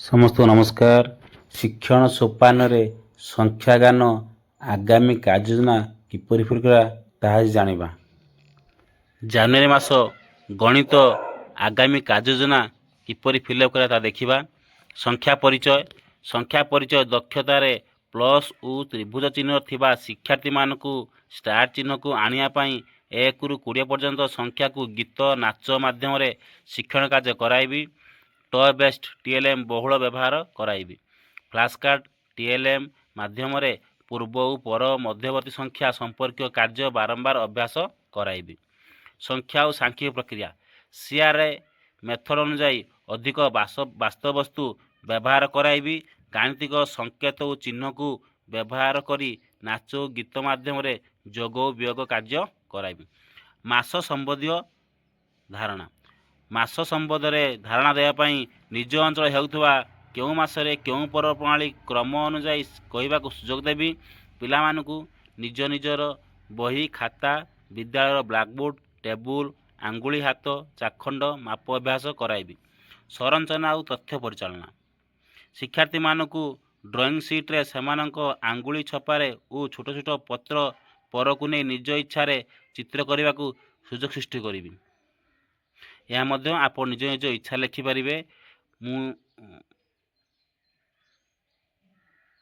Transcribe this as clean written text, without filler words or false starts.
ସମସ୍ତଙ୍କୁ ନମସ୍କାର। ଶିକ୍ଷଣ ସୋପାନରେ ସଂଖ୍ୟାଜ୍ଞାନ ଆଗାମୀ କାର୍ଯ୍ୟଯୋଜନା କିପରି କରିବା ତାହା ଆଜି ଜାଣିବା। ଜାନୁଆରୀ ମାସ ଗଣିତ ଆଗାମୀ କାର୍ଯ୍ୟଯୋଜନା କିପରି ଫିଲ୍ଅପ୍ କରିବା ତାହା ଦେଖିବା। ସଂଖ୍ୟା ପରିଚୟ ଦକ୍ଷତାରେ ପ୍ଲସ୍ ଓ ତ୍ରିଭୁଜ ଚିହ୍ନ ଥିବା ଶିକ୍ଷାର୍ଥୀମାନଙ୍କୁ ଷ୍ଟାର ଚିହ୍ନକୁ ଆଣିବା ପାଇଁ 1ରୁ 20 ପର୍ଯ୍ୟନ୍ତ ସଂଖ୍ୟାକୁ ଗୀତ ନାଚ ମାଧ୍ୟମରେ ଶିକ୍ଷଣ କାର୍ଯ୍ୟ କରାଇବି। ଟୟ ବେସ୍ଡ TLM ବହୁଳ ବ୍ୟବହାର କରାଇବି। ଫ୍ଲାସ୍ କାର୍ଡ଼ TLM ମାଧ୍ୟମରେ ପୂର୍ବ ଓ ପର ମଧ୍ୟବର୍ତ୍ତୀ ସଂଖ୍ୟା ସମ୍ପର୍କୀୟ କାର୍ଯ୍ୟ ବାରମ୍ବାର ଅଭ୍ୟାସ କରାଇବି। ସଂଖ୍ୟା ଓ ସାଂଖ୍ୟିକ ପ୍ରକ୍ରିୟା CRA ମେଥଡ଼ ଅନୁଯାୟୀ ଅଧିକ ବାସ୍ତବବସ୍ତୁ ବ୍ୟବହାର କରାଇବି। ଗାଣିତିକ ସଂକେତ ଓ ଚିହ୍ନକୁ ବ୍ୟବହାର କରି ନାଚ ଓ ଗୀତ ମାଧ୍ୟମରେ ଯୋଗ ଓ ବିୟୋଗ କାର୍ଯ୍ୟ କରାଇବି। ମାସ ସମ୍ବନ୍ଧୀୟ ଧାରଣା ମାସ ସମ୍ବନ୍ଧରେ ଧାରଣା ଦେବା ପାଇଁ ନିଜ ଅଞ୍ଚଳ ହେଉଥିବା କେଉଁ ମାସରେ କେଉଁ ପର୍ବ ପ୍ରଣାଳୀ କ୍ରମ ଅନୁଯାୟୀ କହିବାକୁ ସୁଯୋଗ ଦେବି। ପିଲାମାନଙ୍କୁ ନିଜ ନିଜର ବହି ଖାତା ବିଦ୍ୟାଳୟର ବ୍ଲାକବୋର୍ଡ଼ ଟେବୁଲ ଆଙ୍ଗୁଳି ହାତ ଚାଖଣ୍ଡ ମାପ ଅଭ୍ୟାସ କରାଇବି। ସଂରଚନା ଓ ତଥ୍ୟ ପରିଚାଳନା ଶିକ୍ଷାର୍ଥୀମାନଙ୍କୁ ଡ୍ରଇଂ ସିଟ୍ରେ ସେମାନଙ୍କ ଆଙ୍ଗୁଳି ଛପାରେ ଓ ଛୋଟ ଛୋଟ ପତ୍ର ପରକୁ ନେଇ ନିଜ ଇଚ୍ଛାରେ ଚିତ୍ର କରିବାକୁ ସୁଯୋଗ ସୃଷ୍ଟି କରିବି। ଏହା ମଧ୍ୟ ଆପଣ ନିଜ ନିଜ ଇଚ୍ଛା ଲେଖିପାରିବେ। ମୁଁ